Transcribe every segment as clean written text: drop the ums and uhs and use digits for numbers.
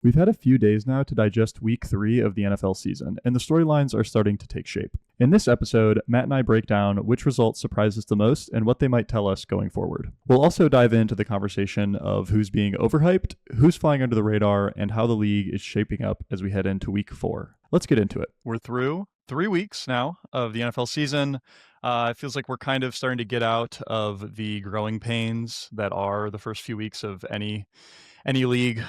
We've had a few days now to digest week 3 of the NFL season, and the storylines are starting to take shape. In this episode, Matt and I break down which results surprise us the most and what they might tell us going forward. We'll also dive into the conversation of who's being overhyped, who's flying under the radar, and how the league is shaping up as we head into week 4. Let's get into it. We're through 3 weeks now of the NFL season. It feels like we're kind of starting to get out of the growing pains that are the first few weeks of any league.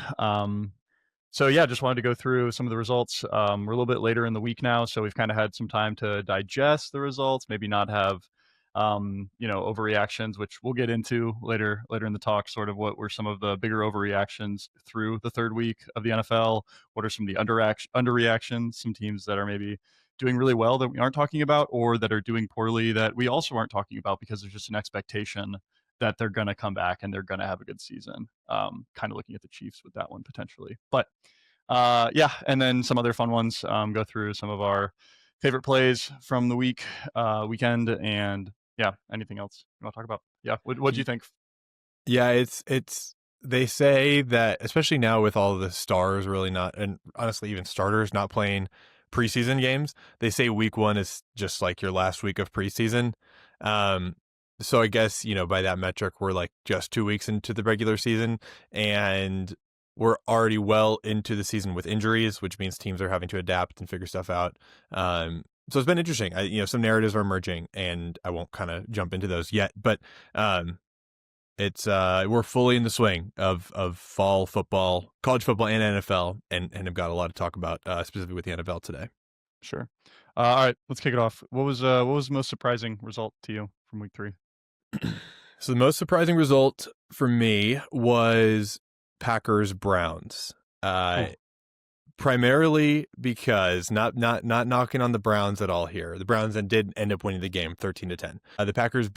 So yeah, just wanted to go through some of the results. We're a little bit later in the week now, so we've kind of had some time to digest the results, maybe not have overreactions, which we'll get into later in the talk. Sort of what were some of the bigger overreactions through the third week of the NFL? What are some of the underreactions? Some teams that are maybe doing really well that we aren't talking about, or that are doing poorly that we also aren't talking about because there's just an expectation that they're going to come back and they're going to have a good season. Kind of looking at the Chiefs with that one potentially. But yeah, and then some other fun ones. Go through some of our favorite plays from the weekend, and yeah, anything else you want to talk about? Yeah, what do you think? Yeah, it's they say that, especially now with all the stars really not, and honestly even starters not playing preseason games, they say week 1 is just like your last week of preseason. So I guess, by that metric, we're like just 2 weeks into the regular season, and we're already well into the season with injuries, which means teams are having to adapt and figure stuff out. So it's been interesting. Some narratives are emerging, and I won't kind of jump into those yet, but it's we're fully in the swing of fall football, college football, and NFL, and have got a lot to talk about, specifically with the NFL today. Sure. All right, let's kick it off. What was the most surprising result to you from week 3? So the most surprising result for me was Packers Browns. Primarily because not knocking on the Browns at all here. The Browns then did end up winning the game 13-10. The Packers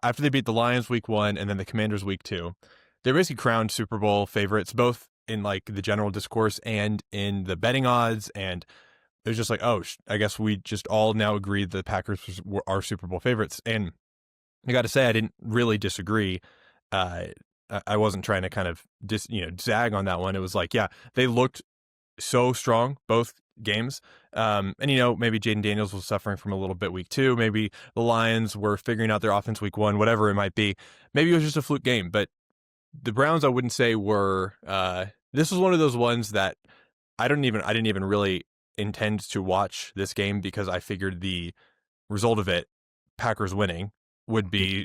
after they beat the Lions week 1 and then the Commanders week 2. They're basically crowned Super Bowl favorites, both in like the general discourse and in the betting odds. And it was just like, oh, I guess we just all now agree the Packers are Super Bowl favorites. And I got to say, I didn't really disagree. I wasn't trying to kind of zag on that one. It was like, yeah, they looked so strong both games, and maybe Jaden Daniels was suffering from a little bit week 2. Maybe the Lions were figuring out their offense week 1, whatever it might be. Maybe it was just a fluke game, but the Browns, I wouldn't say were. This was one of those ones that I didn't even really intend to watch this game because I figured the result of it, Packers winning,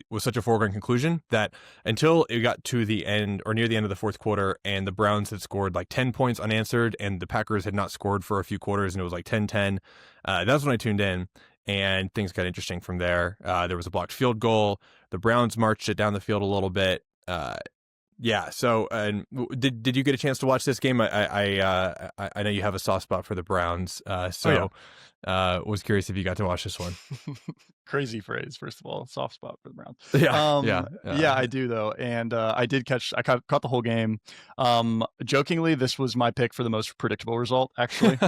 was such a foregone conclusion that until it got to the end or near the end of the fourth quarter and the Browns had scored like 10 points unanswered and the Packers had not scored for a few quarters and it was like 10-10, that's when I tuned in and things got interesting from there. There was a blocked field goal. The Browns marched it down the field a little bit. Yeah. So, did you get a chance to watch this game? I know you have a soft spot for the Browns. Was curious if you got to watch this one. Crazy phrase, first of all. Soft spot for the Browns. Yeah. I do though, and I caught the whole game. Jokingly, this was my pick for the most predictable result, actually.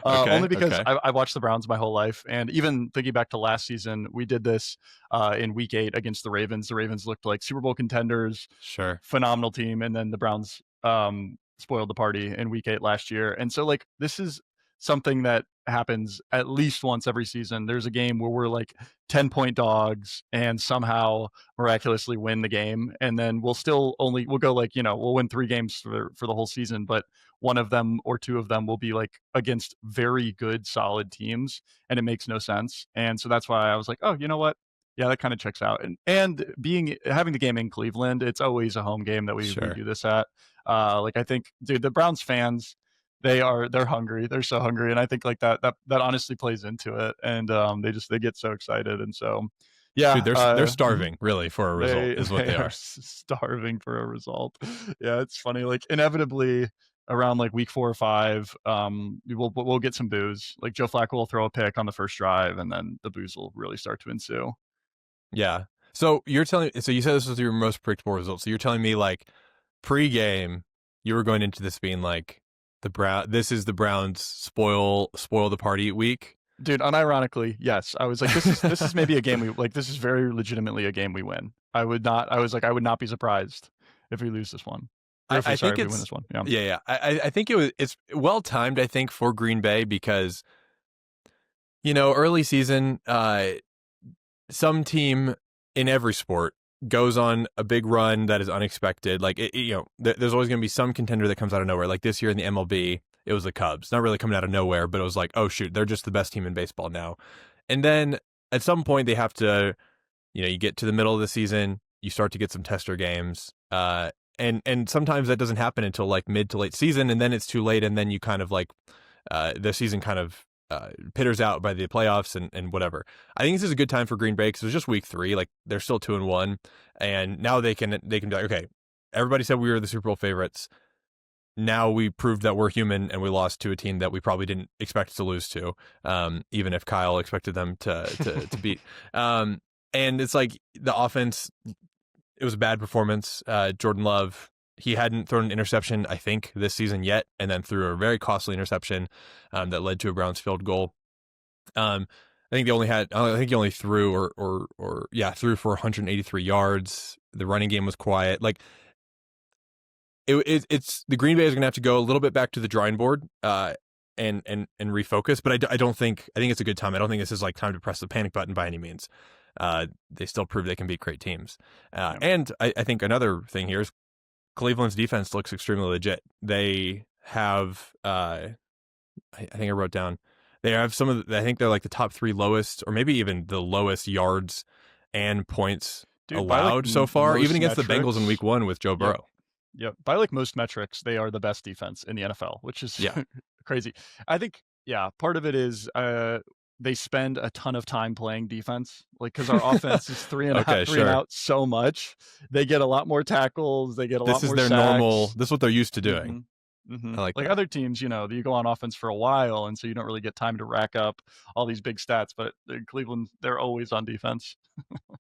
Only because I watched the Browns my whole life, and even thinking back to last season, we did this in week 8 against the Ravens. The Ravens looked like Super Bowl contenders, Sure, phenomenal team, and then the Browns spoiled the party in week 8 last year. And so like this is something that happens at least once every season. There's a game where we're like 10-point dogs and somehow miraculously win the game, and then we'll go like, we'll win 3 games for the whole season, but one of them or 2 of them will be like against very good solid teams, and it makes no sense. And so that's why I was like, oh, you know what, yeah, that kind of checks out. And having the game in Cleveland, it's always a home game that we do this at. Like I think, dude, the Browns fans, they're hungry. They're so hungry. And I think like that honestly plays into it. And they get so excited. And so, yeah, dude, they're starving really for a result is what they are. Starving for a result. Yeah. It's funny. Like inevitably around like week 4 or 5, we'll get some boos. Like Joe Flacco will throw a pick on the first drive, and then the boos will really start to ensue. Yeah. So you said this was your most predictable result. So you're telling me like pre-game, you were going into this being like this is the Browns spoil the party week. Dude, unironically, yes. I was like, this is maybe a game this is very legitimately a game we win. I would not be surprised if we lose this one. Hopefully, sorry think if we win it's this one. Yeah. yeah. I think it's well timed. I think for Green Bay because early season, some team in every sport goes on a big run that is unexpected. Like there's always going to be some contender that comes out of nowhere. Like this year in the MLB, it was the Cubs. Not really coming out of nowhere, but it was like, oh shoot, they're just the best team in baseball now. And then at some point they have to, you get to the middle of the season, you start to get some tester games. And sometimes that doesn't happen until like mid to late season, and then it's too late, and then you kind of like the season kind of pitters out by the playoffs and whatever. I think this is a good time for Green Bay because it was just week 3. Like they're still 2-1, and now they can be like, okay, everybody said we were the Super Bowl favorites. Now we proved that we're human, and we lost to a team that we probably didn't expect to lose to, even if Kyle expected them to beat. And it's like the offense, it was a bad performance. Jordan Love, he hadn't thrown an interception, I think, this season yet, and then threw a very costly interception that led to a Browns field goal. I think he only threw threw for 183 yards. The running game was quiet. Like it's the Green Bay is going to have to go a little bit back to the drawing board and refocus. But I think it's a good time. I don't think this is like time to press the panic button by any means. They still prove they can beat great teams. And I think another thing here is Cleveland's defense looks extremely legit. They have, I think I wrote down, they have I think they're like the top 3 lowest, or maybe even the lowest yards and points allowed so far, even against the Bengals in week 1 with Joe Burrow. Yep. By like most metrics, they are the best defense in the NFL, which is crazy. I think, part of it is they spend a ton of time playing defense, like because our offense is 3 and out so much. They get a lot more tackles. They get a lot more sacks. This is their normal. This is what they're used to doing. Mm-hmm. Mm-hmm. I like other teams, you go on offense for a while, and so you don't really get time to rack up all these big stats. But in Cleveland, they're always on defense.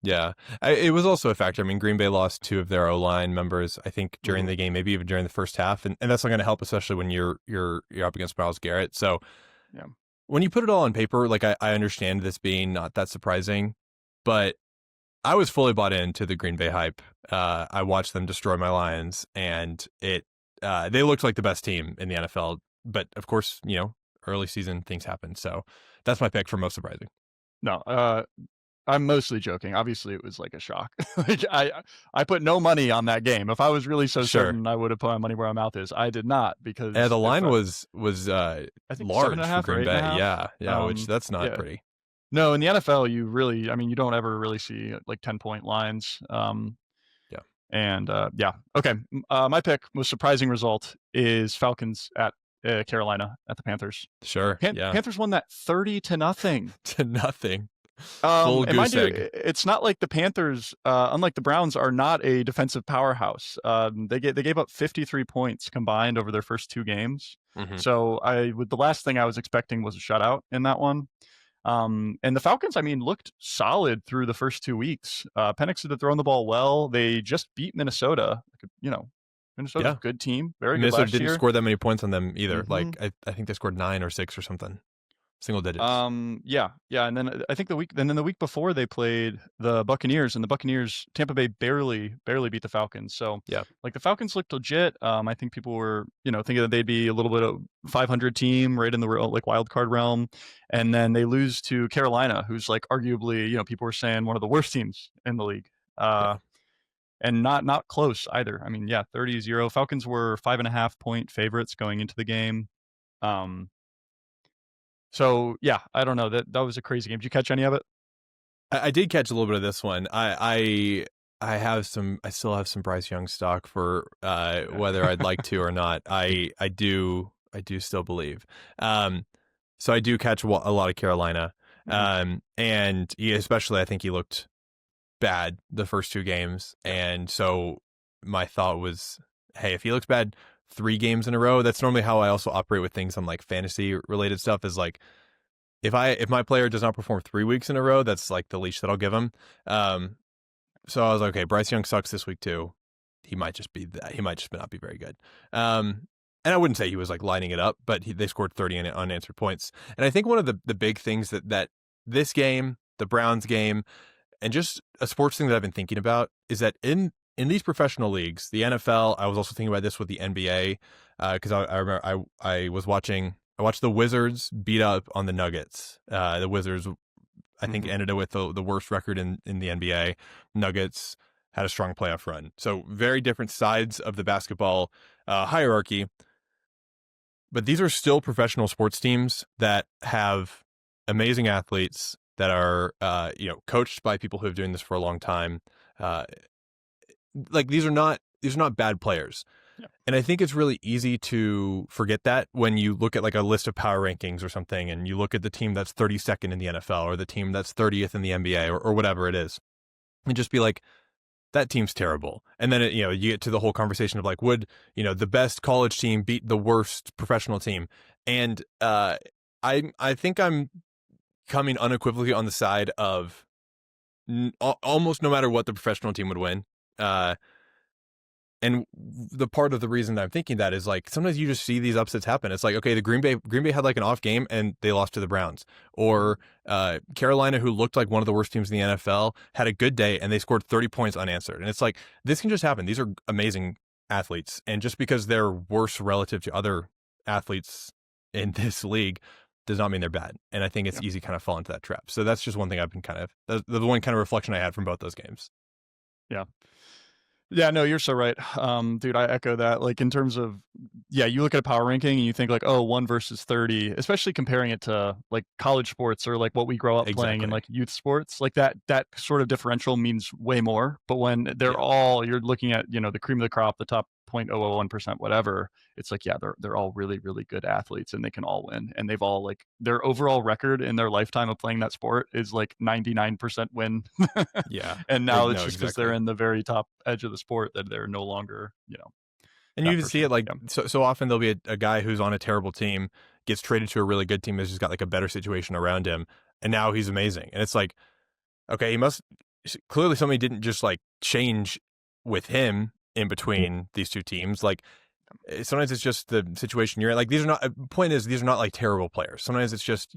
Yeah, it was also a factor. I mean, Green Bay lost 2 of their O-line members, I think, during the game, maybe even during the first half, and that's not going to help, especially when you're up against Myles Garrett. So, when you put it all on paper, like I understand this being not that surprising, but I was fully bought into the Green Bay hype. I watched them destroy my Lions, and they looked like the best team in the NFL. But of course, early season things happen. So that's my pick for most surprising. No, I'm mostly joking. Obviously, it was like a shock. Like I put no money on that game. If I was really so certain, I would have put my money where my mouth is. I did not, because the line was I think large 7.5 for Green Bay. Yeah, which that's not yeah. pretty. No, in the NFL, you don't ever really see like 10-point lines. And okay. My pick, most surprising result is Falcons at Carolina at the Panthers. Sure. Panthers won that 30-0 to nothing. Full and mind goose you, egg. it's not like the Panthers, unlike the Browns, are not a defensive powerhouse. They gave up 53 points combined over their first 2 games. Mm-hmm. So the last thing I was expecting was a shutout in that one. And the Falcons, looked solid through the first 2 weeks. Penix had thrown the ball well. They just beat Minnesota. Minnesota's a good team. Very good Minnesota last didn't year. score that many points on them either. Mm-hmm. Like I think they scored 9 or 6 or something. Single digits. Yeah. And then I think the week before they played the Buccaneers, and the Buccaneers, Tampa Bay barely beat the Falcons. So like the Falcons looked legit. I think people were, thinking that they'd be a little bit of 500 team right in the like wild card realm. And then they lose to Carolina, who's like arguably, people were saying one of the worst teams in the league. And not close either. 30-0. Falcons were 5.5-point favorites going into the game. So I don't know, that was a crazy game. Did you catch any of it? I did catch a little bit of this one. I still have some Bryce Young stock for whether I'd like to or not. I do still believe. So I do catch a lot of Carolina. And especially I think he looked bad the first 2 games. And so my thought was, hey, if he looks bad 3 games in a row, that's normally how I also operate with things on like fantasy related stuff, is like if my player does not perform 3 weeks in a row, that's like the leash that I'll give him. So I was like, okay, Bryce Young sucks this week too. He might just not be very good. And I wouldn't say he was like lining it up, but they scored 30 unanswered points. And I think one of the big things that this game, the Browns game, and just a sports thing that I've been thinking about is that in in these professional leagues, the NFL, I was also thinking about this with the NBA, because I remember I watched the Wizards beat up on the Nuggets. The Wizards, I think, ended up with the worst record in the NBA. Nuggets had a strong playoff run. So very different sides of the basketball hierarchy. But these are still professional sports teams that have amazing athletes that are, coached by people who have been doing this for a long time. Like these are not bad players. Yeah. And I think it's really easy to forget that when you look at like a list of power rankings or something, and you look at the team that's 32nd in the NFL or the team that's 30th in the NBA or whatever it is, and just be like, that team's terrible. And then, you get to the whole conversation of like, would, the best college team beat the worst professional team? And I think I'm coming unequivocally on the side of almost no matter what, the professional team would win. And the part of the reason that I'm thinking that is like, sometimes you just see these upsets happen. It's like, okay, the Green Bay had like an off game and they lost to the Browns, or Carolina, who looked like one of the worst teams in the NFL, had a good day and they scored 30 points unanswered. And it's like, this can just happen. These are amazing athletes. And just because they're worse relative to other athletes in this league does not mean they're bad. And I think it's easy to kind of fall into that trap. So that's just one thing I've been the one kind of reflection I had from both those games. Yeah. Yeah, no, you're so right. Dude, I echo that. Like in terms of, you look at a power ranking and you think like, oh, 1 versus 30, especially comparing it to like college sports or like what we grow up playing in like youth sports, like that sort of differential means way more. But when you're looking at, the cream of the crop, the top 0.001%, whatever, it's like, they're all really, really good athletes and they can all win. And they've all like their overall record in their lifetime of playing that sport is like 99% win. Yeah. And now it's just because they're in the very top edge of the sport that they're no longer, And you even see it like so often there'll be a guy who's on a terrible team, gets traded to a really good team that's just got like a better situation around him, and now he's amazing. And it's like, okay, clearly somebody didn't just like change with him in between these two teams. Like sometimes it's just the situation you're in. Like these are not like terrible players. Sometimes it's just,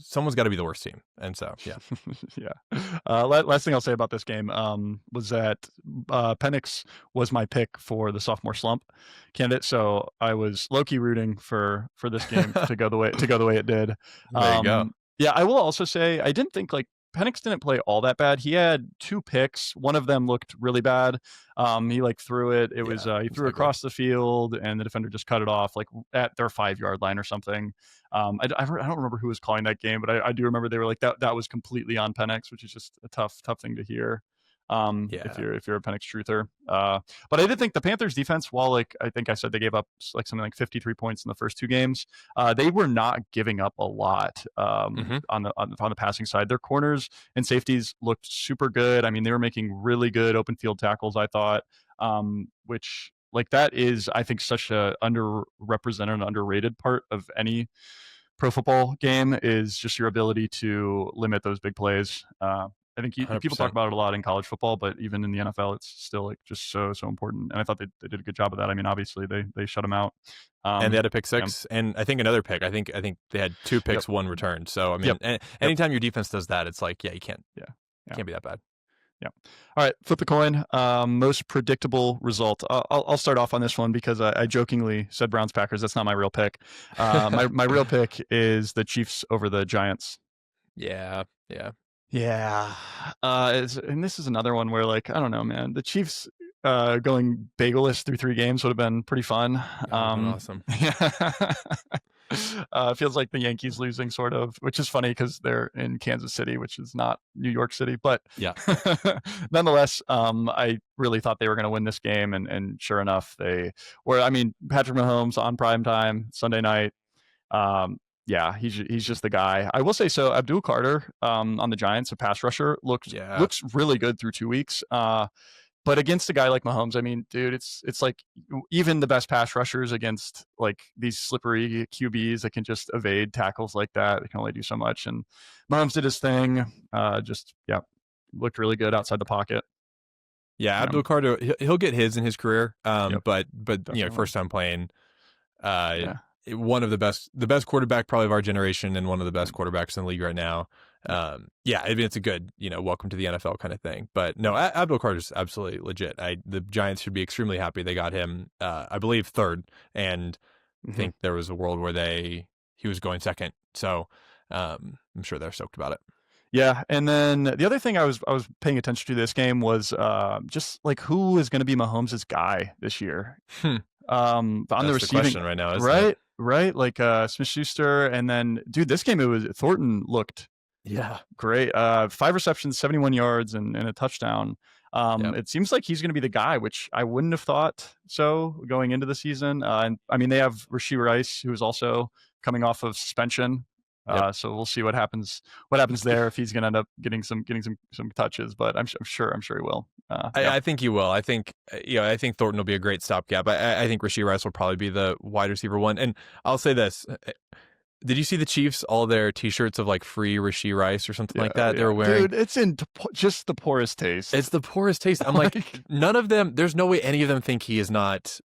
someone's got to be the worst team. And so, yeah. Yeah. Last thing I'll say about this game was that Penix was my pick for the sophomore slump candidate. So I was low-key rooting for this game to go the way it did. There you go. Yeah, I will also say I didn't think like Penix didn't play all that bad. He had 2 picks. One of them looked really bad. He like threw it. It was he threw it across the field, and the defender just cut it off like at their 5-yard line or something. I don't remember who was calling that game, but I do remember they were like that was completely on Penix, which is just a tough thing to hear. If you're a Penix truther. But I did think the Panthers defense, while like I think I said they gave up like something like 53 points in the first 2 games, they were not giving up a lot on the passing side. Their corners and safeties looked super good. I mean, they were making really good open field tackles, I thought, which like that is, I think, such a underrepresented and underrated part of any pro football game is just your ability to limit those big plays. I think people talk about it a lot in college football, but even in the NFL, it's still like just so important. And I thought they did a good job of that. I mean, obviously they shut them out, and they had a pick 6, and I think another pick. I think they had 2 picks, 1 returned. So I mean, anytime your defense does that, it's like, you can't be that bad. Yeah. All right. Flip the coin. Most predictable result. I'll start off on this one because I jokingly said Browns Packers. That's not my real pick. My real pick is the Chiefs over the Giants. Yeah. And this is another one where like, I don't know, man, the Chiefs going bagelless through 3 games would have been pretty fun. Awesome. Yeah. It feels like the Yankees losing sort of, which is funny because they're in Kansas City, which is not New York City, but nonetheless, I really thought they were going to win this game. And sure enough, they were. I mean, Patrick Mahomes on prime time Sunday night. He's just the guy. I will say so. Abdul Carter on the Giants, a pass rusher, looks really good through 2 weeks. But against a guy like Mahomes, I mean, dude, it's like even the best pass rushers against like these slippery QBs that can just evade tackles like that. They can only do so much. And Mahomes did his thing. Looked really good outside the pocket. Yeah, Abdul Carter, he'll get his in his career. But first time playing. One of the best quarterback probably of our generation, and one of the best quarterbacks in the league right now. Yeah, I mean, it's a good, welcome to the NFL kind of thing. But no, Abdul Carter's absolutely legit. The Giants should be extremely happy they got him, I believe, third, and I Mhm. think there was a world where he was going second. So I'm sure they're stoked about it. Yeah, and then the other thing I was paying attention to this game was, just, like, who is gonna be Mahomes' guy this year? Hmm. On the That's the receiving. question right now, isn't it? Right, right, like, Smith-Schuster, and then dude, this game, it was Thornton looked Yeah. great. 5 receptions, 71 yards, and a touchdown. Yep. It seems like he's gonna be the guy, which I wouldn't have thought so going into the season, and, I mean, they have Rashee Rice, who is also coming off of suspension, Yep. so we'll see what happens there if he's gonna end up getting some touches, but I'm sure he will. Yeah. I think he will. I think I think Thornton will be a great stopgap. I think Rashee Rice will probably be the wide receiver one. And I'll say this: did you see the Chiefs all their T-shirts of like free Rashee Rice or something Yeah, like that? They yeah. were wearing. Dude, it's in just the poorest taste. It's the poorest taste. I'm like, none of them. There's no way any of them think he is not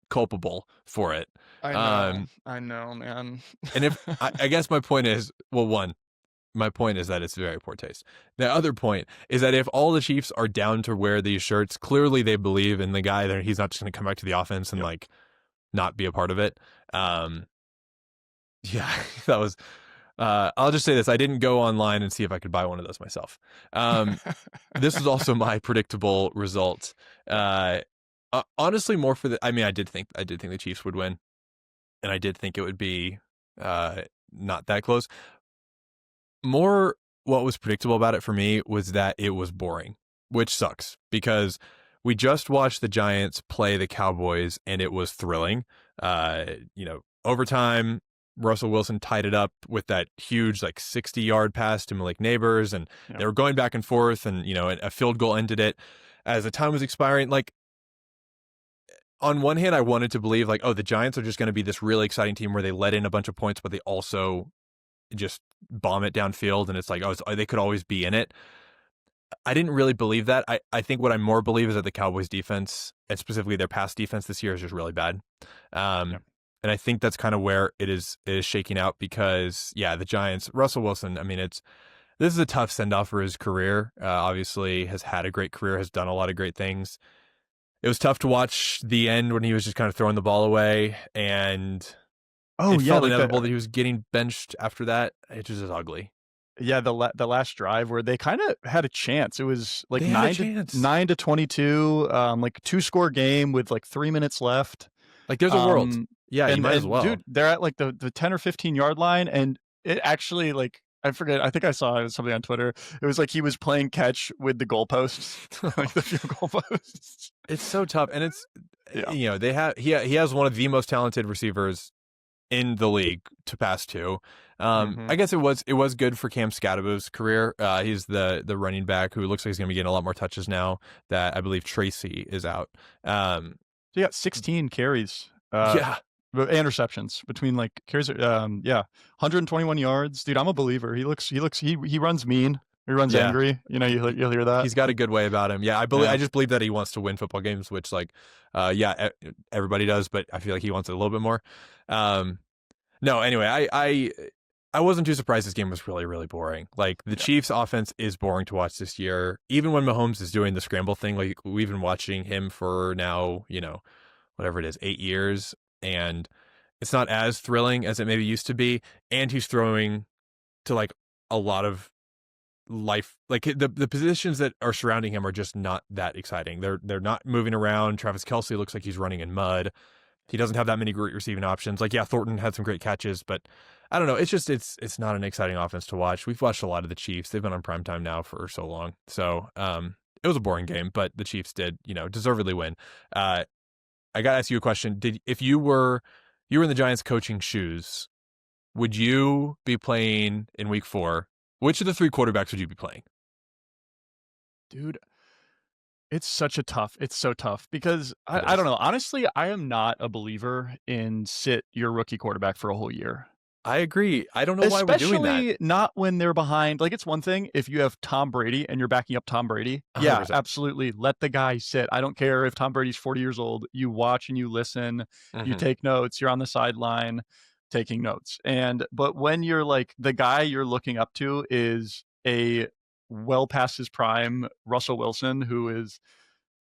culpable for it. I know, man. And if I guess my point is, well, one, my point is that it's very poor taste. The other point is that if all the Chiefs are down to wear these shirts, clearly they believe in the guy that he's not just going to come back to the offense and Yep. like not be a part of it. Yeah, that was. I'll just say this: I didn't go online and see if I could buy one of those myself. This was also my predictable result. Honestly, more for the. I mean, I did think the Chiefs would win, and I did think it would be not that close. More, what was predictable about it for me was that it was boring, which sucks because we just watched the Giants play the Cowboys and it was thrilling. Overtime, Russell Wilson tied it up with that huge 60-yard pass to Malik Neighbors, and Yeah. they were going back and forth, and a field goal ended it. As the time was expiring, on one hand, I wanted to believe the Giants are just going to be this really exciting team where they let in a bunch of points, but they also just bomb it downfield, and it's they could always be in it. I didn't really believe that. I think what I more believe is that the Cowboys defense, and specifically their pass defense this year, is just really bad. Yeah. And I think that's kind of where it is shaking out because, the Giants, Russell Wilson, I mean, this is a tough send-off for his career. Obviously has had a great career, has done a lot of great things. It was tough to watch the end when he was just kind of throwing the ball away, and it felt inevitable that he was getting benched after that. It just is ugly. Yeah, the last drive where they kind of had a chance. It was like They had a chance. 9-22, 2-score game with 3 minutes left. There's a world. Yeah, you might as well. Dude, they're at the 10 or 15 yard line, and it actually I forget. I think I saw something on Twitter. It was he was playing catch with the goalposts, the field goalposts. It's so tough, and it's Yeah. he has one of the most talented receivers in the league to pass to. I guess it was good for Cam Scadaboo's career. He's the running back who looks like he's going to be getting a lot more touches now that I believe Tracy is out. So he got 16 carries. Yeah. And receptions between carries. 121 yards. Dude, I'm a believer. He runs mean. He runs Yeah. angry. You'll hear that. He's got a good way about him. Yeah, I just believe that he wants to win football games, which everybody does, but I feel like he wants it a little bit more. No, anyway, I wasn't too surprised this game was really, really boring. The Chiefs offense is boring to watch this year. Even when Mahomes is doing the scramble thing, we've been watching him for now, whatever it is, 8 years, and it's not as thrilling as it maybe used to be. And he's throwing to a lot of life, the positions that are surrounding him are just not that exciting. They're not moving around. Travis Kelce looks like he's running in mud. He doesn't have that many great receiving options. Thornton had some great catches, but I don't know. It's just it's not an exciting offense to watch. We've watched a lot of the Chiefs. They've been on primetime now for so long. So it was a boring game, but the Chiefs did deservedly win. I got to ask you a question. If you were in the Giants coaching shoes, would you be playing in week 4? Which of the 3 quarterbacks would you be playing? Dude, it's so tough because I don't know. Honestly, I am not a believer in sit your rookie quarterback for a whole year. I agree. I don't know why we're doing that. Especially not when they're behind. It's one thing if you have Tom Brady and you're backing up Tom Brady. Yeah, 100%. absolutely. Let the guy sit. I don't care if Tom Brady's 40 years old. You watch and you listen. You take notes. You're on the sideline. taking notes. But when you're like the guy you're looking up to is a well past his prime Russell Wilson who is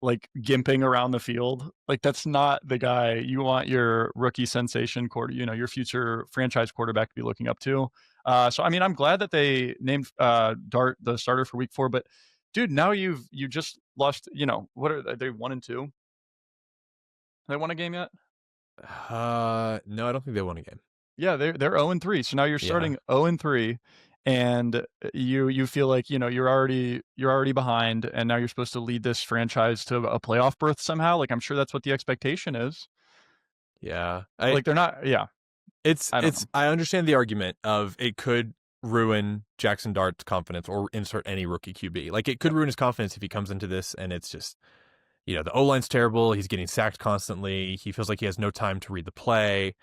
like gimping around the field, like that's not the guy you want your rookie sensation quarter, your future franchise quarterback to be looking up to. So I mean, I'm glad that they named Dart the starter for week 4, but dude, now you just lost, what are they 1-2? Have they won a game yet? No, I don't think they won a game. Yeah, they're 0-3. So now you're Yeah. starting 0-3, and you feel like you're already behind, and now you're supposed to lead this franchise to a playoff berth somehow. Like I'm sure that's what the expectation is. Yeah. Like they're not. Yeah, I don't know. I understand the argument of it could ruin Jackson Dart's confidence or insert any rookie QB. Like it could ruin his confidence if he comes into this and it's just, the O-line's terrible. He's getting sacked constantly. He feels like he has no time to read the play.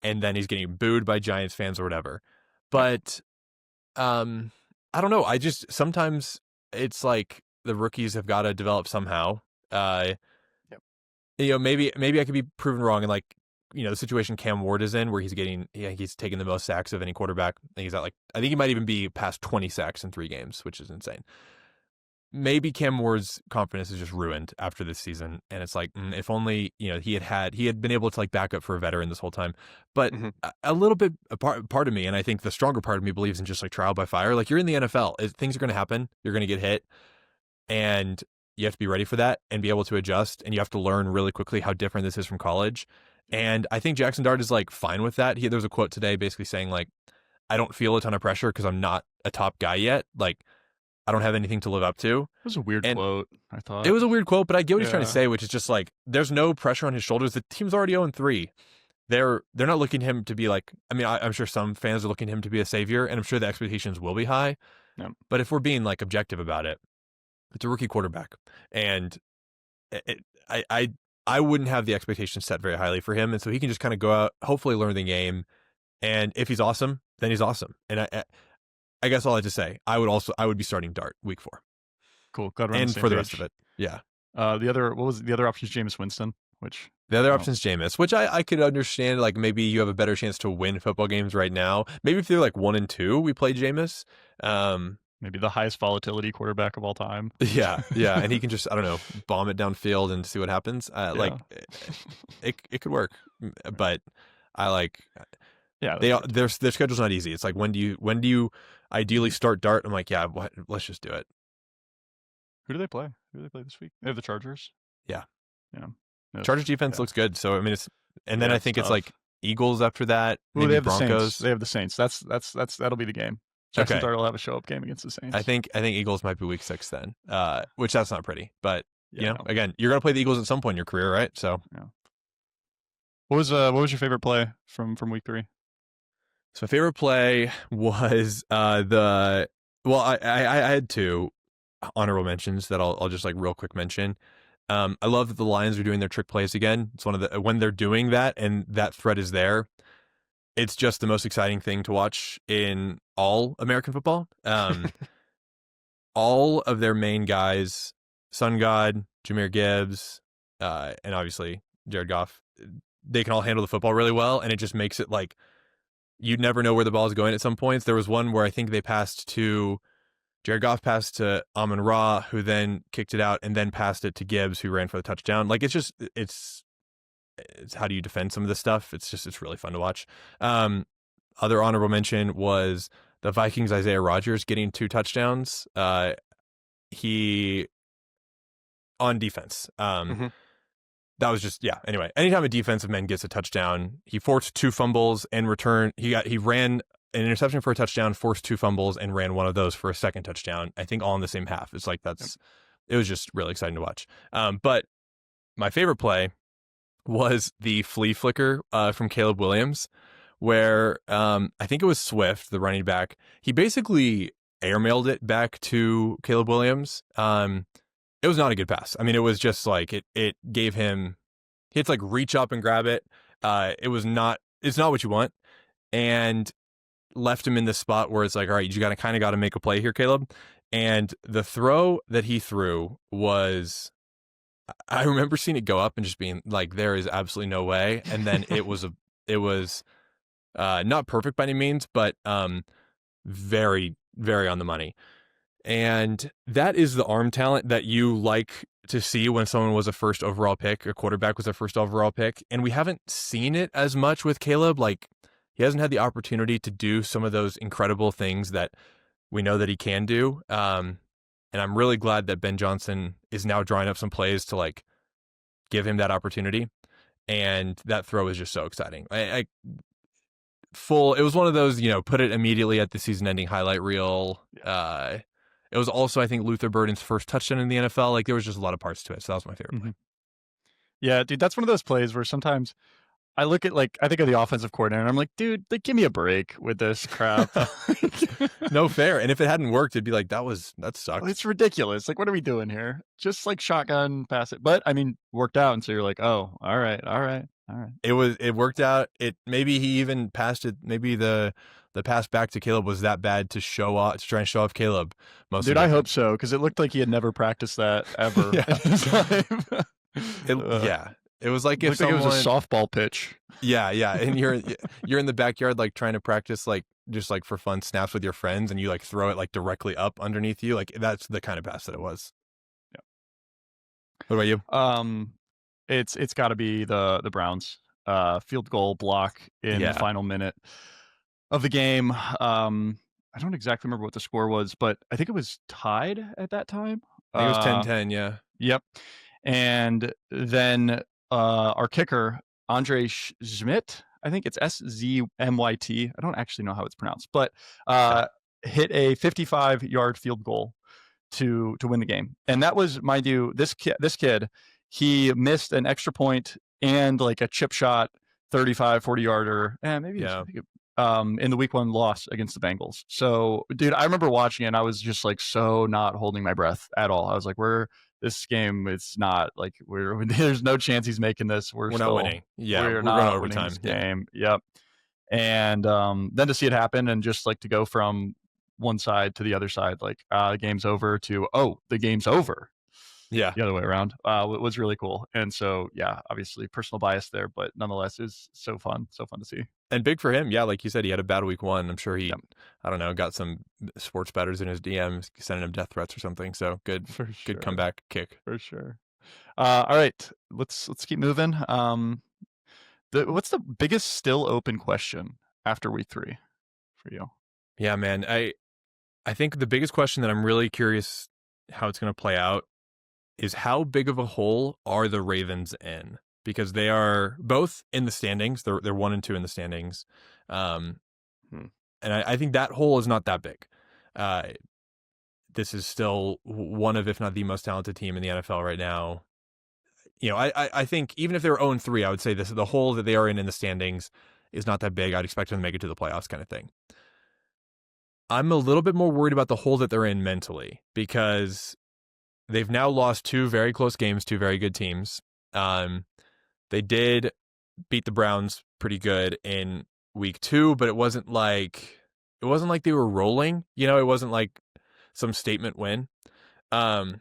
And then he's getting booed by Giants fans or whatever. But I don't know. Sometimes it's like the rookies have got to develop somehow. Yep. Maybe I could be proven wrong. And like, the situation Cam Ward is in where he's taking the most sacks of any quarterback. I think I think he might even be past 20 sacks in 3 games, which is insane. Maybe Cam Ward's confidence is just ruined after this season. And it's like, if only, he had been able to like back up for a veteran this whole time. But a little bit, a part of me, and I think the stronger part of me believes in just like trial by fire. Like you're in the NFL, things are going to happen. You're going to get hit and you have to be ready for that and be able to adjust. And you have to learn really quickly how different this is from college. And I think Jackson Dart is like fine with that. There was a quote today basically saying like, I don't feel a ton of pressure because I'm not a top guy yet. Like, I don't have anything to live up to. It was a weird quote, I thought. It was a weird quote, but I get what he's trying to say, which is just like, there's no pressure on his shoulders. The team's already 0-3. They're not looking at him to be like, I mean, I'm sure some fans are looking at him to be a savior, and I'm sure the expectations will be high. Yeah. But if we're being like objective about it, it's a rookie quarterback. And I wouldn't have the expectations set very highly for him. And so he can just kind of go out, hopefully learn the game. And if he's awesome, then he's awesome. And I guess all I have to say, I would be starting Dart week 4. Cool. Glad we're on And the same for the page. rest of it. Yeah. What was the other option? Is Jameis Winston, the other option is Jameis, which I could understand. Like maybe you have a better chance to win football games right now. Maybe if they're like 1-2, we play Jameis. Maybe the highest volatility quarterback of all time. Yeah. And he can just, I don't know, bomb it downfield and see what happens. Like it could work, but I like. Yeah, their schedule's not easy. It's like when do you ideally start Dart? I'm like, yeah, let's just do it. Who do they play? Who do they play this week? They have the Chargers. Yeah. No, Chargers defense looks good. So I mean, then I think it's like Eagles after that. Maybe they have Broncos. The Saints. They have the Saints. That'll be the game. Jackson Dart will have a show up game against the Saints. I think Eagles might be week 6 then, which that's not pretty. But again, you're gonna play the Eagles at some point in your career, right? So yeah. What was your favorite play from week 3? So my favorite play was I had 2 honorable mentions that I'll just like real quick mention. I love that the Lions are doing their trick plays again. It's one of when they're doing that and that threat is there, it's just the most exciting thing to watch in all American football. All of their main guys, Sun God, Jahmyr Gibbs, and obviously Jared Goff, they can all handle the football really well, and it just makes it like you'd never know where the ball is going at some points. There was one where I think Jared Goff passed to Amon-Ra, who then kicked it out and then passed it to Gibbs, who ran for the touchdown. Like it's how do you defend some of this stuff? It's really fun to watch. Other honorable mention was the Vikings' Isaiah Rodgers getting 2 touchdowns. He on defense. That was just, yeah. Anyway, anytime a defensive man gets a touchdown, he forced 2 fumbles and he ran an interception for a touchdown, forced 2 fumbles, and ran one of those for a second touchdown. I think all in the same half. It's like it was just really exciting to watch. But my favorite play was the flea flicker from Caleb Williams, where I think it was Swift, the running back. He basically airmailed it back to Caleb Williams. It was not a good pass. I mean, it was just like it gave him, he had to like reach up and grab it. It's not what you want. And left him in this spot where it's like, all right, you kind of make a play here, Caleb. And the throw that he threw was, I remember seeing it go up and just being like, there is absolutely no way. And then it was Not perfect by any means, but very, very on the money. And that is the arm talent that you like to see when someone was a first overall pick, a quarterback was a first overall pick. And we haven't seen it as much with Caleb. Like, he hasn't had the opportunity to do some of those incredible things that we know that he can do. And I'm really glad that Ben Johnson is now drawing up some plays to like give him that opportunity. And that throw is just so exciting. It was one of those, put it immediately at the season ending highlight reel. It was also, I think, Luther Burden's first touchdown in the NFL. Like, there was just a lot of parts to it. So that was my favorite play. Yeah, dude, that's one of those plays where sometimes I look at, like, I think of the offensive coordinator and I'm like, dude, like, give me a break with this crap. No fair. And if it hadn't worked, it'd be like, that sucked. It's ridiculous. Like, what are we doing here? Just like shotgun pass it. But I mean, worked out. And so you're like, oh, all right. It worked out. Maybe he even passed it. Maybe the pass back to Caleb was that bad to try and show off Caleb. Dude, I hope so, because it looked like he had never practiced that ever in his life. Yeah. It was like if someone... it was a softball pitch. Yeah, and you're in the backyard like trying to practice like just like for fun snaps with your friends, and you like throw it like directly up underneath you. Like, that's the kind of pass that it was. Yeah. What about you? It's got to be the Browns field goal block in the final minute of the game. I don't exactly remember what the score was, but I think it was tied at that time. I think it was 10-10, yeah. Yep. And then our kicker, Andre Schmidt, I think it's Szmyt. I don't actually know how it's pronounced, but hit a 55-yard field goal to win the game. And that was, mind you, this kid, he missed an extra point and like a chip shot 35, 40-yarder. In the week 1 loss against the Bengals. So, dude, I remember watching it and I was just like so not holding my breath at all. I was like, this game, it's not like there's no chance he's making this. We're not winning. Yeah, we're not going overtime. This game. Yep. And then to see it happen and just like to go from one side to the other side, like the game's over to, oh, the game's over. Yeah. The other way around. It was really cool. And so, yeah, obviously personal bias there, but nonetheless, it's so fun to see. And big for him. Yeah, like you said, he had a bad week 1. I'm sure he, I don't know, got some sports bettors in his DMs sending him death threats or something. So good, for sure. Good comeback kick. For sure. All right, let's keep moving. What's the biggest still open question after week 3 for you? Yeah, man. I think the biggest question that I'm really curious how it's going to play out is how big of a hole are the Ravens in? Because they are both in the standings. They're 1 and 2 in the standings. And I think that hole is not that big. This is still one of, if not the most talented team in the NFL right now. I think even if they were 0-3, I would say the hole that they are in the standings is not that big. I'd expect them to make it to the playoffs kind of thing. I'm a little bit more worried about the hole that they're in mentally, because they've now lost 2 very close games to very good teams. They did beat the Browns pretty good in week 2, but it wasn't like they were rolling. It wasn't like some statement win. And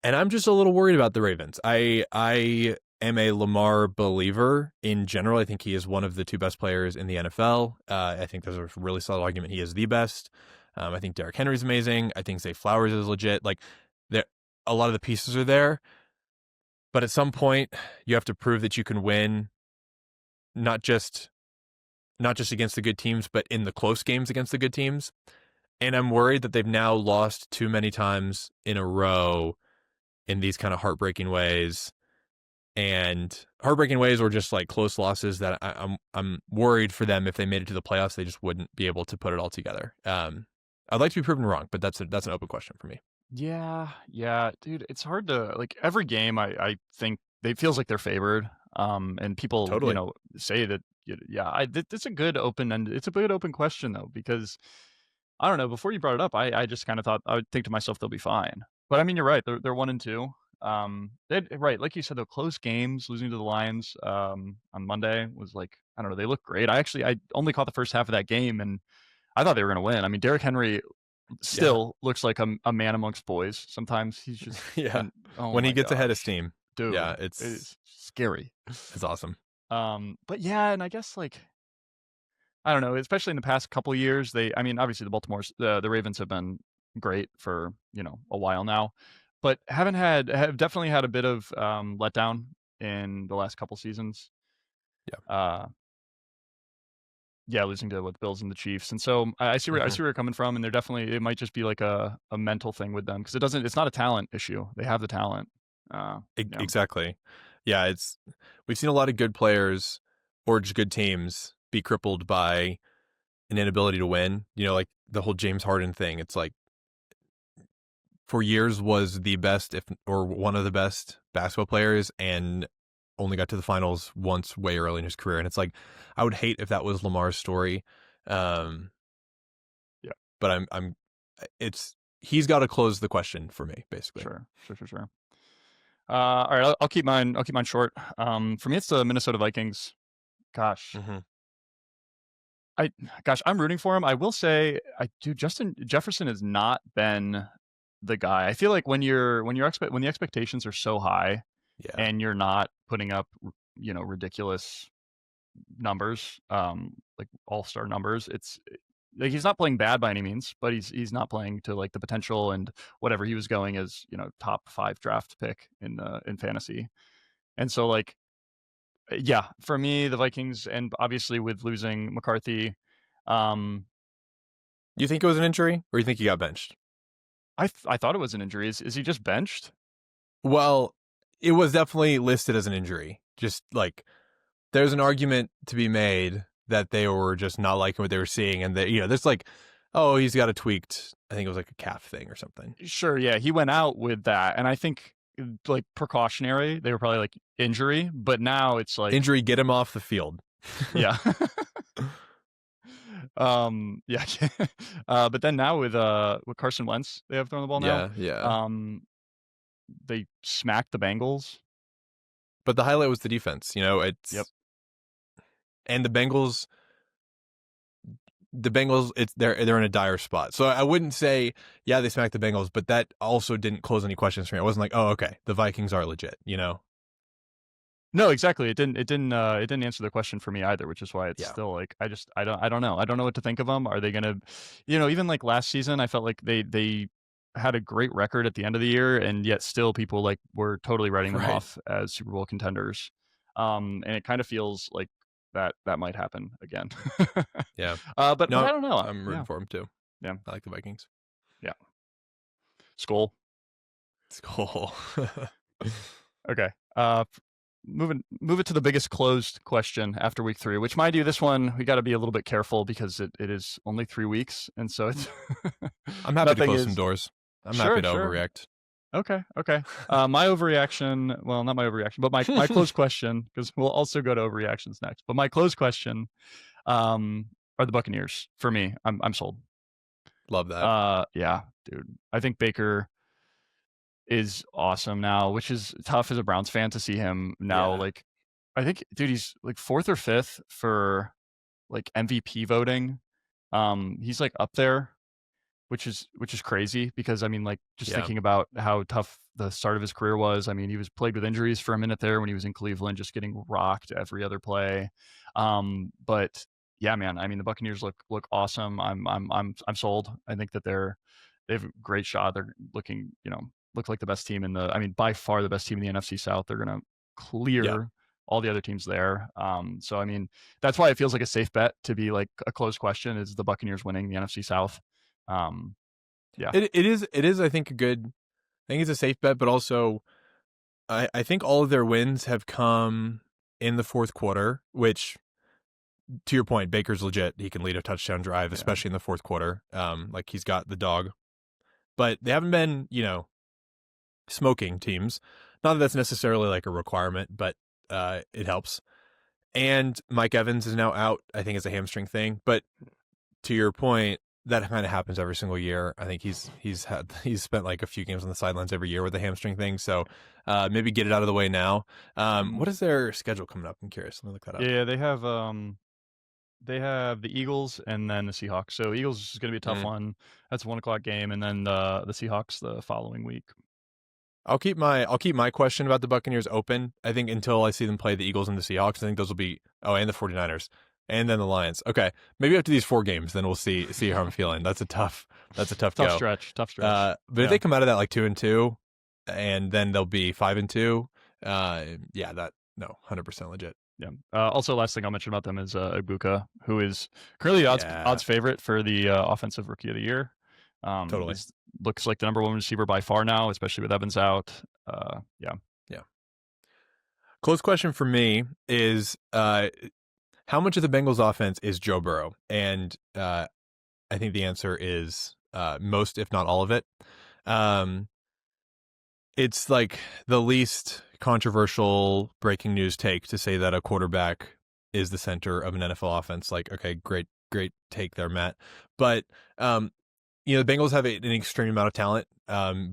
I'm just a little worried about the Ravens. I am a Lamar believer in general. I think he is one of the 2 best players in the NFL. I think there's a really solid argument he is the best. I think Derrick Henry's amazing. I think Zay Flowers is legit. Like, a lot of the pieces are there. But at some point, you have to prove that you can win, not just against the good teams, but in the close games against the good teams. And I'm worried that they've now lost too many times in a row in these kind of heartbreaking ways. And heartbreaking ways, or just like close losses that I'm worried for them. If they made it to the playoffs, they just wouldn't be able to put it all together. I'd like to be proven wrong, but that's an open question for me. Yeah, dude, it's hard to, like, every game I think it feels like they're favored. And people, totally. Say that, it's a good open question though, because I don't know, before you brought it up, I just kind of thought, I would think to myself, they'll be fine. But I mean, you're right. They're 1 and 2. Right. Like you said, the close games, losing to the Lions, on Monday was like, I don't know, they look great. I only caught the first half of that game and I thought they were going to win. I mean, Derrick Henry still looks like a man amongst boys. Sometimes he's just when he gets ahead of steam, dude. Yeah, it's scary. It's awesome. But yeah, and I guess like I don't know, especially in the past couple years, I mean, obviously the Ravens have been great for, a while now, but have definitely had a bit of letdown in the last couple seasons. Yeah. Uh yeah, losing to the Bills and the Chiefs. And so I see where Hmm. you're coming from, and they're definitely it might just be like a mental thing with them because it's not a talent issue. They have the talent. Yeah. Exactly. Yeah, we've seen a lot of good players or just good teams be crippled by an inability to win. Like the whole James Harden thing. It's like for years was the best, if or one of the best basketball players, and only got to the finals once way early in his career. And it's like I would hate if that was Lamar's story. Um, Yeah. but it's he's got to close the question for me, basically. Sure. Sure, sure, sure. All right, I'll keep mine short. For me, it's the Minnesota Vikings. Gosh, Hmm. I I'm rooting for him. I will say, Justin Jefferson has not been the guy. I feel like when the expectations are so high Yeah. and you're not putting up, ridiculous numbers, like all-star numbers, it's like he's not playing bad by any means, but he's not playing to like the potential and whatever he was going as, top 5 draft pick in fantasy. And so like yeah, for me, the Vikings, and obviously with losing McCarthy, um, You think it was an injury, or you think he got benched? I thought it was an injury. Is he just benched? Well, it was definitely listed as an injury. Just like there's an argument to be made that they were just not liking what they were seeing, and there's like, oh, he's got a tweaked. I think it was like a calf thing or something. Sure, yeah, he went out with that, and I think like precautionary. They were probably like injury, but now it's like Injury, get him off the field. yeah. Yeah. But then now with Carson Wentz, they have thrown the ball now. Yeah, yeah. Um, they smacked the Bengals. But the highlight was the defense. Yep. And the Bengals, they're in a dire spot. So I wouldn't say, yeah, they smacked the Bengals, but that also didn't close any questions for me. I wasn't like, oh, okay, the Vikings are legit. No, exactly. It didn't answer the question for me either, which is why it's Yeah. still like I don't know. I don't know what to think of them. Are they gonna, even like last season, I felt like they had a great record at the end of the year, and yet still people like were totally writing them Right. off as Super Bowl contenders. And it kind of feels like that might happen again. Yeah. But I No, don't know. I'm rooting Yeah, for them too. yeah, I like the Vikings. yeah. Skull. It's cool. Okay. Move it to the biggest closed question after week 3, which mind you, this one we got to be a little bit careful because it is only 3 weeks, and so it's I'm happy to nothing close some is doors. I'm happy sure, to sure. overreact. Okay, okay. My overreaction, well, not my overreaction, but my closed question, because we'll also go to overreactions next. But my closed question um, are the Buccaneers for me. I'm sold. Love that. Yeah, dude. I think Baker is awesome now, which is tough as a Browns fan to see him now. Yeah. Like, I think, dude, he's like 4th or 5th for like MVP voting. He's like up there, which is crazy because I mean, like, just Yeah. thinking about how tough the start of his career was. I mean, he was plagued with injuries for a minute there when he was in Cleveland, just getting rocked every other play. But yeah, man, I mean, the Buccaneers look awesome. I'm sold. I think that they have a great shot. They're looking, look like the best team I mean, by far the best team in the NFC South. They're gonna Yeah. clear all the other teams there. So I mean, that's why it feels like a safe bet to be like a close question is the Buccaneers winning the NFC South. Um, yeah. It is I think I think it's a safe bet, but also I think all of their wins have come in the fourth quarter, which to your point, Baker's legit. He can lead a touchdown drive, Yeah. especially in the fourth quarter. Like he's got the dog. But they haven't been, smoking teams. Not that that's necessarily like a requirement, but it helps. And Mike Evans is now out. I think it's a hamstring thing. But to your point, that kind of happens every single year. I think he's spent like a few games on the sidelines every year with the hamstring thing. So maybe get it out of the way now. What is their schedule coming up? I'm curious. Let me look that up. Yeah, they have the Eagles and then the Seahawks. So Eagles is going to be a tough Mm. one. That's a 1 o'clock game, and then the Seahawks the following week. I'll keep my question about the Buccaneers open. I think until I see them play the Eagles and the Seahawks. I think those will be and the 49ers and then the Lions. Okay, maybe after these 4 games, then we'll see how I'm feeling. That's a tough go. Stretch, tough stretch. But if they come out of that like 2-2, and then they'll be 5-2, that no 100% legit. Yeah. Also, last thing I'll mention about them is Ibuka, who is currently the odds favorite for the offensive rookie of the year. Totally looks like the number 1 receiver by far now, especially with Evans out. Yeah. Close question for me is how much of the Bengals offense is Joe Burrow? And I think the answer is most, if not all of it. It's like the least controversial breaking news take to say that a quarterback is the center of an NFL offense. Like, okay, great take there, Matt. But the Bengals have an extreme amount of talent.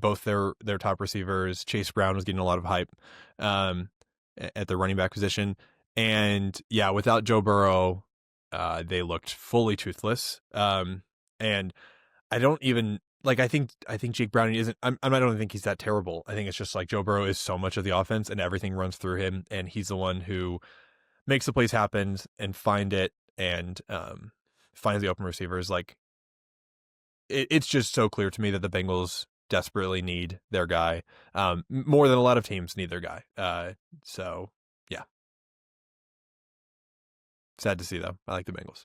Both their top receivers, Chase Brown was getting a lot of hype at the running back position. And yeah, without Joe Burrow, they looked fully toothless. And I don't even I think Jake Browning isn't. I don't think he's that terrible. I think it's just like Joe Burrow is so much of the offense, and everything runs through him, and he's the one who makes the plays happen and find it and finds the open receivers. Like it's just so clear to me that the Bengals desperately need their guy, more than a lot of teams need their guy. So yeah, sad to see though. I like the Bengals.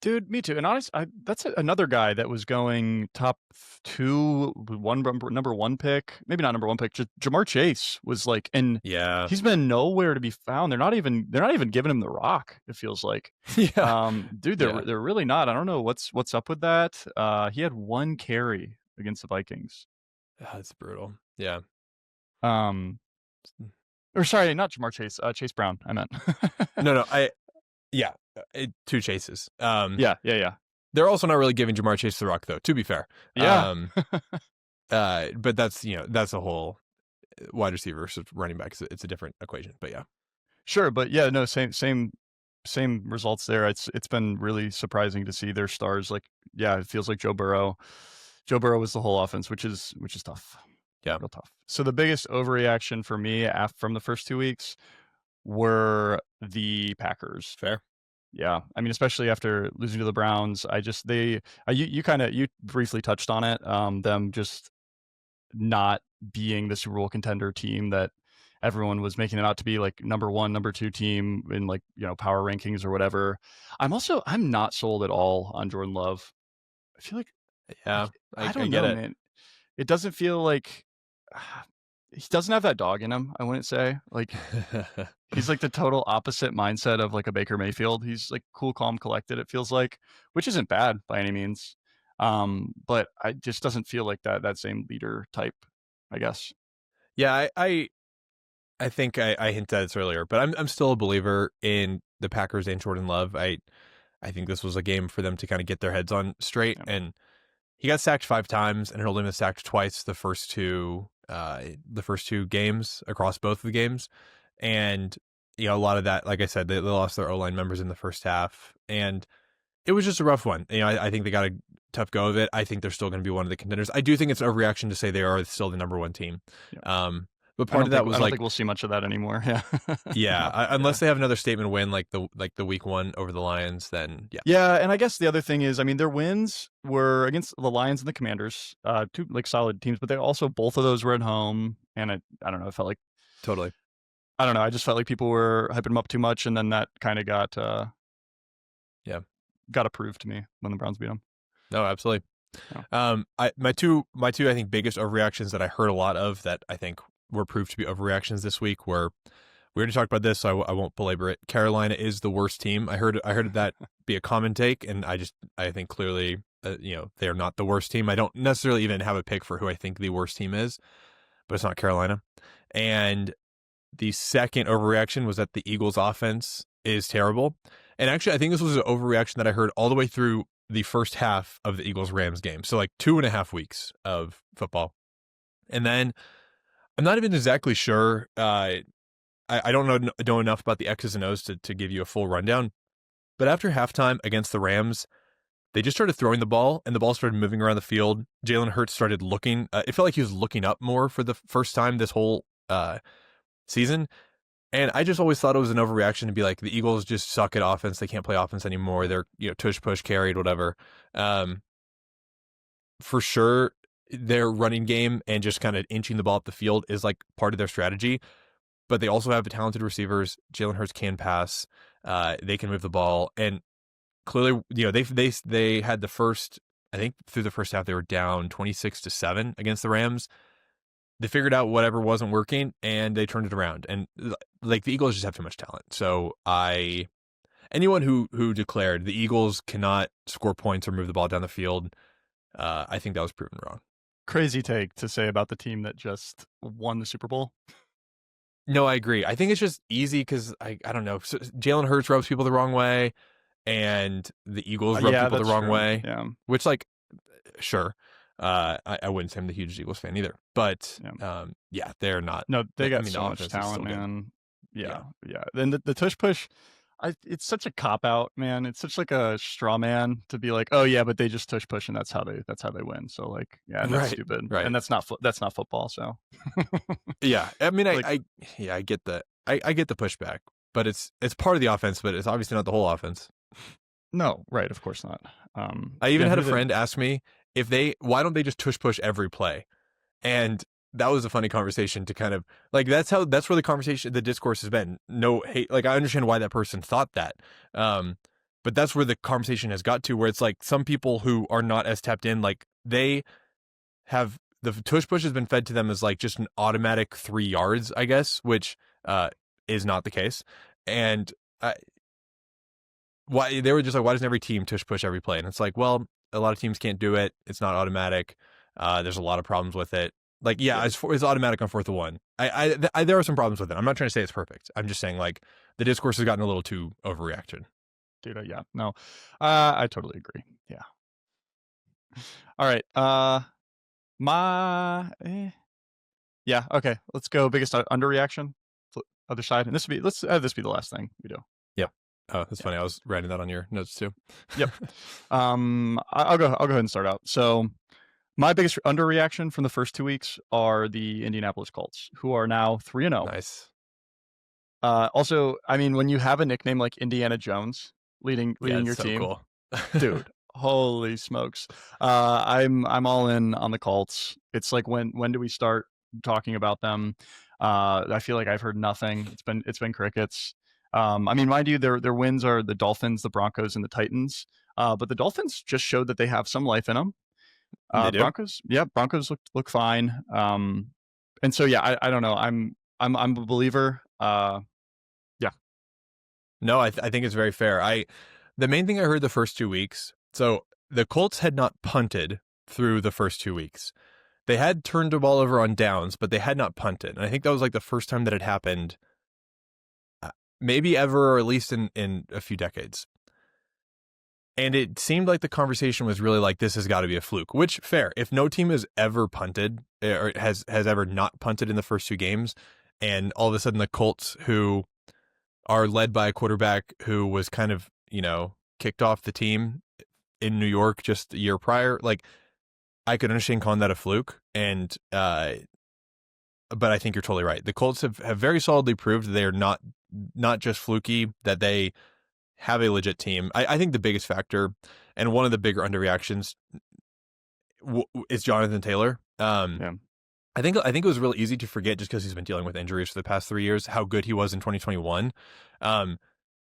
Dude, me too. And honestly, that's another guy that was going top 2, number 1 pick. Maybe not number 1 pick. Just Jamar Chase was like, and he's been nowhere to be found. They're not even giving him the rock. It feels like, dude, they're really not. I don't know what's up with that. He had 1 carry against the Vikings. That's brutal. Yeah. Or sorry, not Jamar Chase. Chase Brown. I meant. No. 2 chases. Yeah. They're also not really giving Jamar Chase the rock, though, to be fair. Yeah. But that's a whole wide receiver versus running back. It's a different equation, but yeah. Sure, but yeah, no, same results there. It's been really surprising to see their stars. Like, yeah, it feels like Joe Burrow was the whole offense, which is tough. Yeah, real tough. So the biggest overreaction for me from the first 2 weeks were the Packers. Fair. Yeah, I mean, especially after losing to the Browns, you briefly touched on it. Them just not being the Super Bowl contender team that everyone was making it out to be, like number 1, number 2 team in power rankings or whatever. I'm not sold at all on Jordan Love. I feel like, I don't know, man. It doesn't feel like he doesn't have that dog in him. I wouldn't say like. He's like the total opposite mindset of like a Baker Mayfield. He's like cool, calm, collected, it feels like, which isn't bad by any means. But I just doesn't feel like that same leader type, I guess. Yeah, I think I hinted at this earlier, but I'm still a believer in the Packers and Jordan Love. I think this was a game for them to kind of get their heads on straight. Yeah. And he got sacked 5 times and Hurley was sacked twice the first two games across both of the games. And, a lot of that, like I said, they lost their O-line members in the first half. And it was just a rough one. I think they got a tough go of it. I think they're still going to be one of the contenders. I do think it's an overreaction to say they are still the number 1 team. Yeah. But part of that was I don't think we'll see much of that anymore. Yeah. Yeah. Unless they have another statement win like the week 1 over the Lions, then yeah. Yeah. And I guess the other thing is, I mean, their wins were against the Lions and the Commanders, 2 like solid teams, but they also, both of those were at home. And I don't know, it felt like. Totally. I don't know. I just felt like people were hyping them up too much. And then that kind of got approved to me when the Browns beat them. No, absolutely. Yeah. My two, I think, biggest overreactions that I heard a lot of that I think were proved to be overreactions this week were, we already talked about this, so I won't belabor it. Carolina is the worst team. I heard that be a common take, and I think clearly, they are not the worst team. I don't necessarily even have a pick for who I think the worst team is, but it's not Carolina. And the second overreaction was that the Eagles offense is terrible. And actually, I think this was an overreaction that I heard all the way through the first half of the Eagles-Rams game. So like 2.5 weeks of football. And then I'm not even exactly sure. I don't know enough about the X's and O's to give you a full rundown. But after halftime against the Rams, they just started throwing the ball, and the ball started moving around the field. Jalen Hurts started looking. It felt like he was looking up more for the first time this whole season. And I just always thought it was an overreaction to be like, the Eagles just suck at offense. They can't play offense anymore. They're, tush push carried, whatever. For sure, their running game and just kind of inching the ball up the field is like part of their strategy. But they also have talented receivers. Jalen Hurts can pass. They can move the ball, and clearly, they had the first. I think through the first half they were down 26-7 against the Rams. They figured out whatever wasn't working, and they turned it around. And like, the Eagles just have too much talent. So anyone who declared the Eagles cannot score points or move the ball down the field, I think that was proven wrong. Crazy take to say about the team that just won the Super Bowl. No, I agree. I think it's just easy because I don't know. So Jalen Hurts rubs people the wrong way, and the Eagles rub people the wrong way. Yeah. Which, like, sure. I wouldn't say I'm the hugest Eagles fan either, but they're not. No, they got so much talent, man. Yeah. Then the tush push, it's such a cop out, man. It's such like a straw man to be like, oh yeah, but they just tush push and that's how they win. So like, yeah, that's stupid, right? And that's not football. So yeah, I mean, like, I get the I get the pushback, but it's part of the offense, but it's obviously not the whole offense. No, right? Of course not. I even had a friend ask me why don't they just tush push every play, and that was a funny conversation to kind of like, that's where the discourse has been. No hate. Like, I understand why that person thought that. But that's where the conversation has got to, where it's like some people who are not as tapped in, like, they have the tush push has been fed to them as like just an automatic 3 yards, I guess, which is not the case. And why they were just like, why doesn't every team tush push every play? And it's like, well, a lot of teams can't do it. It's not automatic. There's a lot of problems with it. Like, it's automatic on 4th and 1. I there are some problems with it. I'm not trying to say it's perfect. I'm just saying, like, the discourse has gotten a little too overreacted. Dude, yeah, no, I totally agree. Yeah. All right. Yeah. Okay. Let's go. Biggest underreaction. Other side, and this be the last thing we do. Yep. Oh, that's funny. I was writing that on your notes too. Yep. I'll go ahead and start out. So, my biggest underreaction from the first 2 weeks are the Indianapolis Colts, who are now 3-0. Nice. Also, I mean, when you have a nickname like Indiana Jones leading your team, cool. Dude, holy smokes! I'm all in on the Colts. It's like, when do we start talking about them? I feel like I've heard nothing. It's been crickets. I mean, mind you, their wins are the Dolphins, the Broncos, and the Titans. But the Dolphins just showed that they have some life in them. Broncos look fine. And so I don't know. I'm a believer. Yeah. No, I think it's very fair. The main thing I heard the first 2 weeks. So the Colts had not punted through the first 2 weeks. They had turned the ball over on downs, but they had not punted. And I think that was like the first time that it happened, maybe ever, or at least in a few decades. And it seemed like the conversation was really like, this has got to be a fluke, which, fair. If no team has ever punted or has ever not punted in the first 2 games, and all of a sudden the Colts, who are led by a quarterback who was kind of, kicked off the team in New York just a year prior, like, I could understand calling that a fluke. And, but I think you're totally right. The Colts have very solidly proved that they are not just fluky, that they have a legit team. I think the biggest factor, and one of the bigger underreactions, is Jonathan Taylor. Yeah. I think it was really easy to forget, just because he's been dealing with injuries for the past 3 years, how good he was in 2021. In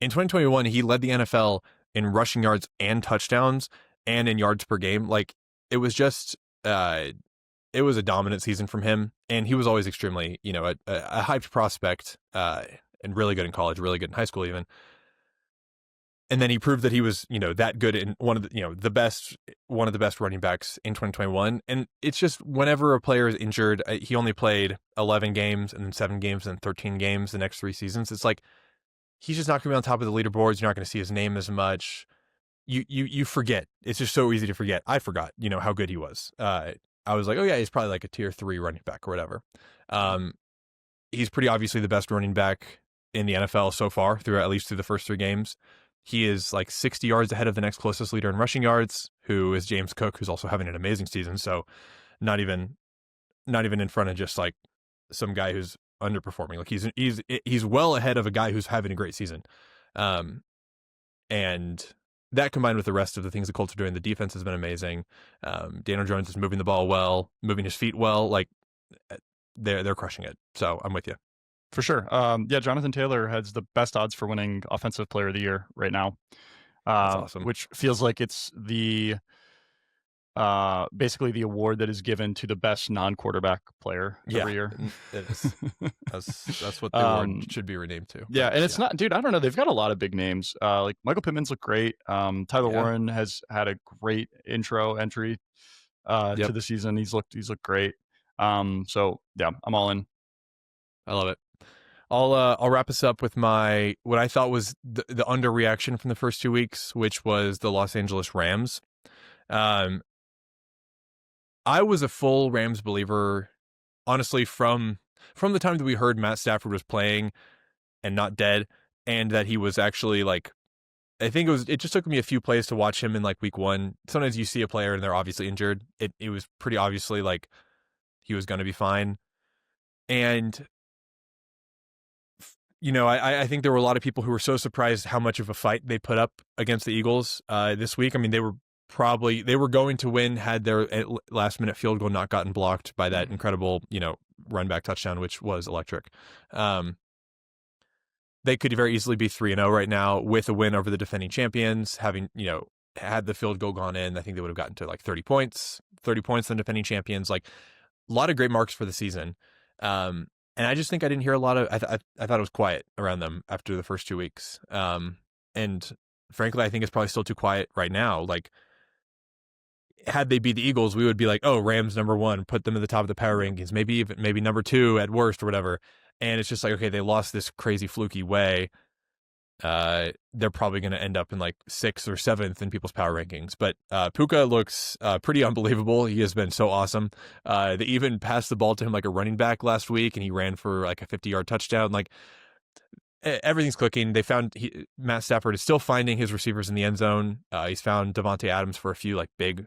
2021, he led the NFL in rushing yards and touchdowns, and in yards per game. Like, it was just, it was a dominant season from him, and he was always extremely, a hyped prospect, and really good in college, really good in high school even. And then he proved that he was, that good in one of the best running backs in 2021. And it's just, whenever a player is injured, he only played 11 games and then 7 games and 13 games the next 3 seasons. It's like, he's just not going to be on top of the leaderboards. You're not going to see his name as much. You forget. It's just so easy to forget. I forgot, how good he was. I was like, oh yeah, he's probably like a tier 3 running back or whatever. He's pretty obviously the best running back in the NFL so far, at least through the first 3 games. He is like 60 yards ahead of the next closest leader in rushing yards, who is James Cook, who's also having an amazing season. So not even in front of just like some guy who's underperforming. Like he's well ahead of a guy who's having a great season. And that combined with the rest of the things the Colts are doing, the defense has been amazing. Daniel Jones is moving the ball well, moving his feet well. Like they're crushing it. So I'm with you. For sure. Yeah, Jonathan Taylor has the best odds for winning Offensive Player of the Year right now. That's awesome. Which feels like it's the basically the award that is given to the best non-quarterback player every year. It is. That's what the award should be renamed to. Yeah, and it's not, dude. I don't know. They've got a lot of big names. Like Michael Pittman's look great. Tyler Warren has had a great entry to the season. He's looked great. So yeah, I'm all in. I love it. I'll wrap us up with what I thought was the underreaction from the first 2 weeks, which was the Los Angeles Rams. I was a full Rams believer, honestly, from the time that we heard Matt Stafford was playing and not dead, and that he was actually like, I think it just took me a few plays to watch him in like week 1. Sometimes you see a player and they're obviously injured. It was pretty obviously like he was going to be fine. And I think there were a lot of people who were so surprised how much of a fight they put up against the Eagles this week. I mean, they were going to win had their last minute field goal not gotten blocked by that incredible, run back touchdown, which was electric. They could very easily be 3-0 right now with a win over the defending champions. Having, had the field goal gone in, I think they would have gotten to like 30 points than defending champions. Like a lot of great marks for the season. And I just think I didn't hear a lot of. I thought it was quiet around them after the first 2 weeks. And frankly, I think it's probably still too quiet right now. Like, had they beat the Eagles, we would be like, "Oh, Rams number 1, put them at the top of the power rankings. Maybe number 2 at worst or whatever." And it's just like, okay, they lost this crazy fluky way. They're probably going to end up in like 6th or 7th in people's power rankings. But Puka looks pretty unbelievable. He has been so awesome. They even passed the ball to him like a running back last week, and he ran for like a 50-yard touchdown. Like everything's clicking. Matt Stafford is still finding his receivers in the end zone. He's found Devontae Adams for a few like big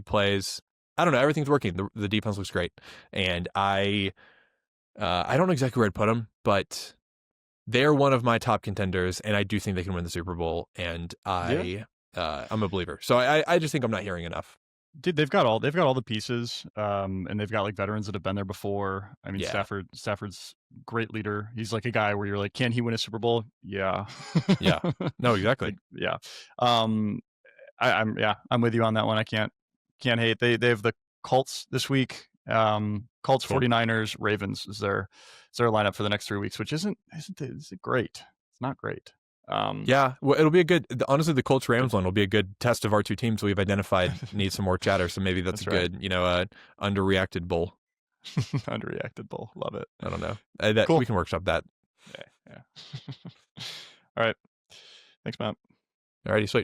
plays. I don't know. Everything's working. The defense looks great, and I don't know exactly where I'd put them, but they're one of my top contenders, and I do think they can win the Super Bowl. And I'm a believer. So I just think I'm not hearing enough. Dude, they've got all the pieces, and they've got like veterans that have been there before. I mean, Stafford's great leader. He's like a guy where you're like, can he win a Super Bowl? Yeah. Yeah. No, exactly. Yeah. I'm with you on that one. I can't hate. They have the Colts this week. Colts, cool. 49ers, Ravens is their lineup for the next 3 weeks, which isn't great. It's not great. Well, it'll be honestly, the Colts Rams one will be a good test of our two teams we've identified need some more chatter. So maybe that's a good, underreacted bowl. Underreacted bowl. Love it. I don't know. Cool. We can workshop that. Yeah. All right. Thanks, Matt. All righty, sweet.